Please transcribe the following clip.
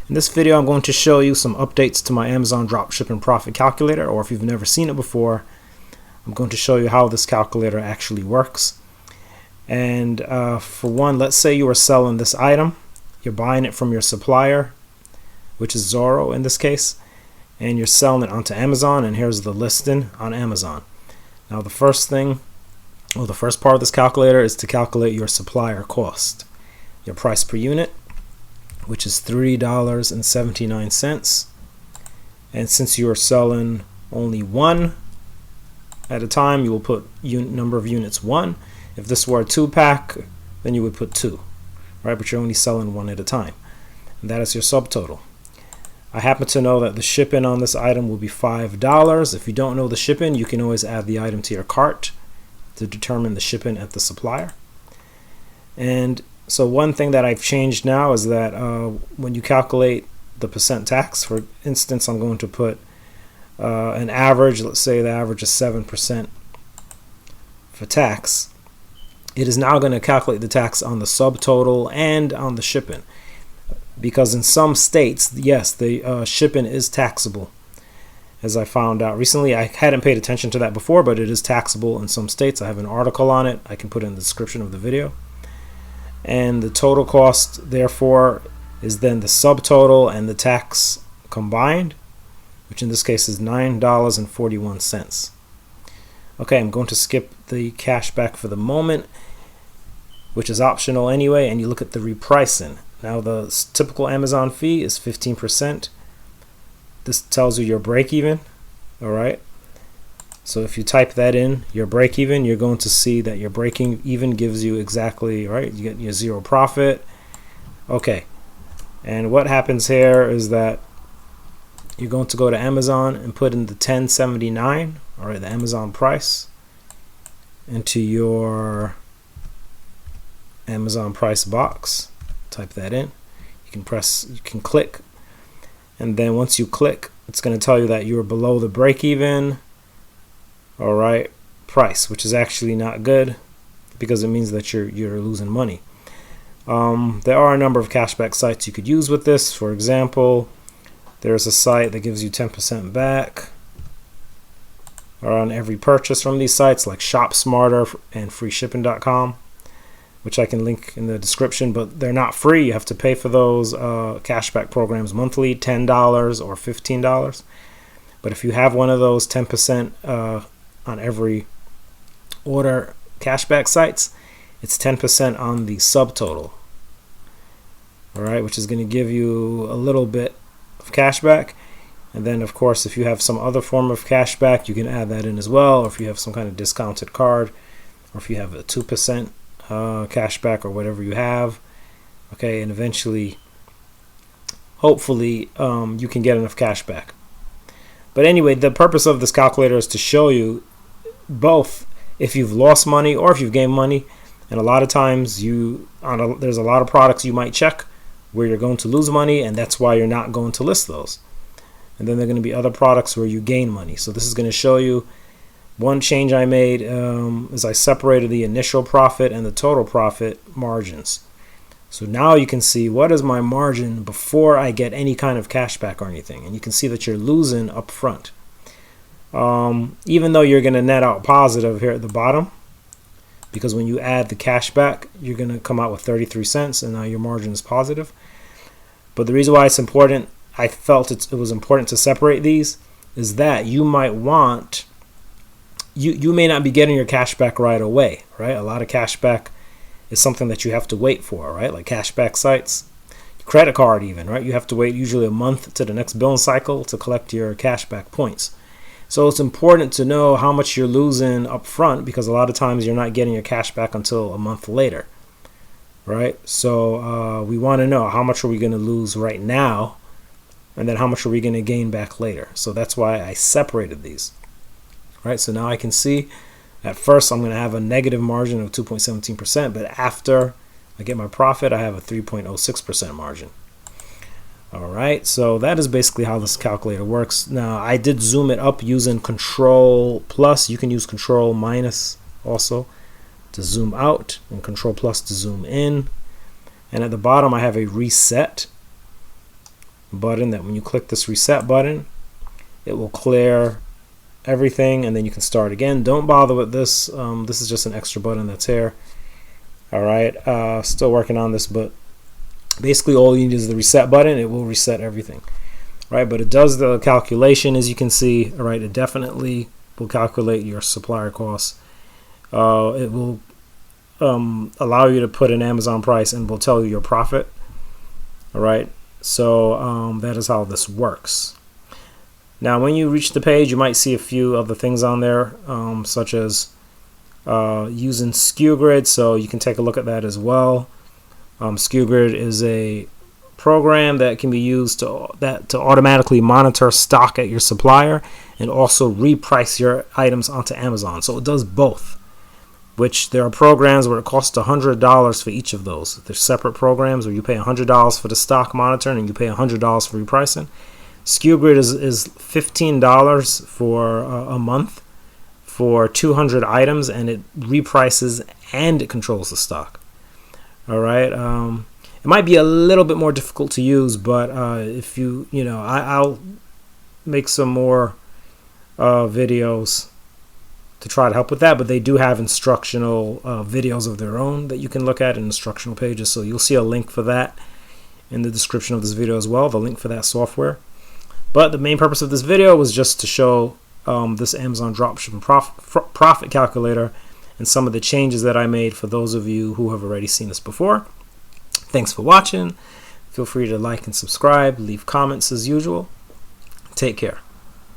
In this video, I'm going to show you some updates to my Amazon Dropshipping Profit Calculator, or if you've never seen it before, I'm going to show you how this calculator actually works. And for one, let's say you are selling this item. You're buying it from your supplier, which is Zoro in this case, and you're selling it onto Amazon, and here's the listing on Amazon. Now the first part of this calculator is to calculate your supplier cost, your price per unit, which is $3.79. And since you are selling only one at a time, you will put number of units 1. If this were a 2-pack, then you would put 2, right? But you're only selling one at a time. And that is your subtotal. I happen to know that the shipping on this item will be $5. If you don't know the shipping, you can always add the item to your cart to determine the shipping at the supplier. And so one thing that I've changed now is that when you calculate the percent tax, for instance, I'm going to put an average. Let's say the average is 7% for tax. It is now going to calculate the tax on the subtotal and on the shipping, because in some states, yes, the shipping is taxable. As I found out recently, I hadn't paid attention to that before, but it is taxable in some states. I have an article on it. I can put it in the description of the video. And the total cost, therefore, is then the subtotal and the tax combined, which in this case is $9.41. Okay, I'm going to skip the cashback for the moment, which is optional anyway, and you look at the repricing. Now the typical Amazon fee is 15%. This tells you your break even, all right? So if you type that in, your break even, you're going to see that your breaking even gives you exactly, right? You get your zero profit. Okay. And what happens here is that you're going to go to Amazon and put in the $10.79, all right, the Amazon price, into your Amazon price box. Type that in. You can click, and then once you click, it's going to tell you that you're below the break even, all right, price, which is actually not good because it means that you're losing money. There are a number of cashback sites you could use with this. For example, there's a site that gives you 10% back on every purchase from these sites, like Shop Smarter and freeshipping.com, which I can link in the description, but they're not free. You have to pay for those cashback programs monthly, $10 or $15. But if you have one of those 10% on every order cashback sites, it's 10% on the subtotal, all right, which is going to give you a little bit of cashback. And then, of course, if you have some other form of cashback, you can add that in as well. Or if you have some kind of discounted card, or if you have a 2% cashback or whatever you have, okay, and eventually, hopefully, you can get enough cashback. But anyway, the purpose of this calculator is to show you both if you've lost money or if you've gained money. And a lot of times there's a lot of products you might check where you're going to lose money, and that's why you're not going to list those. And then there are going to be other products where you gain money. So this is going to show you one change I made is I separated the initial profit and the total profit margins. So now you can see what is my margin before I get any kind of cashback or anything. And you can see that you're losing up front. Even though you're going to net out positive here at the bottom, because when you add the cashback, you're going to come out with 33 cents, and now your margin is positive. But the reason why it's important, I felt it was important to separate these, is that you might want, you may not be getting your cashback right away, right? A lot of cashback is something that you have to wait for, right? Like cashback sites, credit card even, right? You have to wait usually a month to the next billing cycle to collect your cashback points. So it's important to know how much you're losing up front, because a lot of times you're not getting your cash back until a month later, right? So we want to know how much are we going to lose right now, and then how much are we going to gain back later. So that's why I separated these, right? So now I can see at first I'm going to have a negative margin of 2.17%, but after I get my profit, I have a 3.06% margin. All right, so that is basically how this calculator works. Now, I did zoom it up using Control Plus. You can use Control Minus also to zoom out, and Control Plus to zoom in. And at the bottom, I have a reset. button that when you click this reset button, it will clear everything, and then you can start again. Don't bother with this. This is just an extra button that's here. All right, still working on this, but basically all you need is the reset button. It will reset everything, right? But it does the calculation, as you can see. All right, it definitely will calculate your supplier costs. It will allow you to put an Amazon price and will tell you your profit. All right, so that is how this works. Now, when you reach the page, you might see a few other things on there, such as using SKU Grid, so you can take a look at that as well. SKU Grid is a program that can be used to automatically monitor stock at your supplier and also reprice your items onto Amazon. So it does both, which there are programs where it costs $100 for each of those. There's separate programs where you pay $100 for the stock monitoring and you pay $100 for repricing. SKU Grid is $15 for a month for 200 items, and it reprices and it controls the stock. All right. It might be a little bit more difficult to use, but if I'll make some more videos to try to help with that. But they do have instructional videos of their own that you can look at in instructional pages. So you'll see a link for that in the description of this video as well, the link for that software. But the main purpose of this video was just to show this Amazon dropshipping profit calculator and some of the changes that I made for those of you who have already seen this before. Thanks for watching. Feel free to like and subscribe, leave comments as usual. Take care.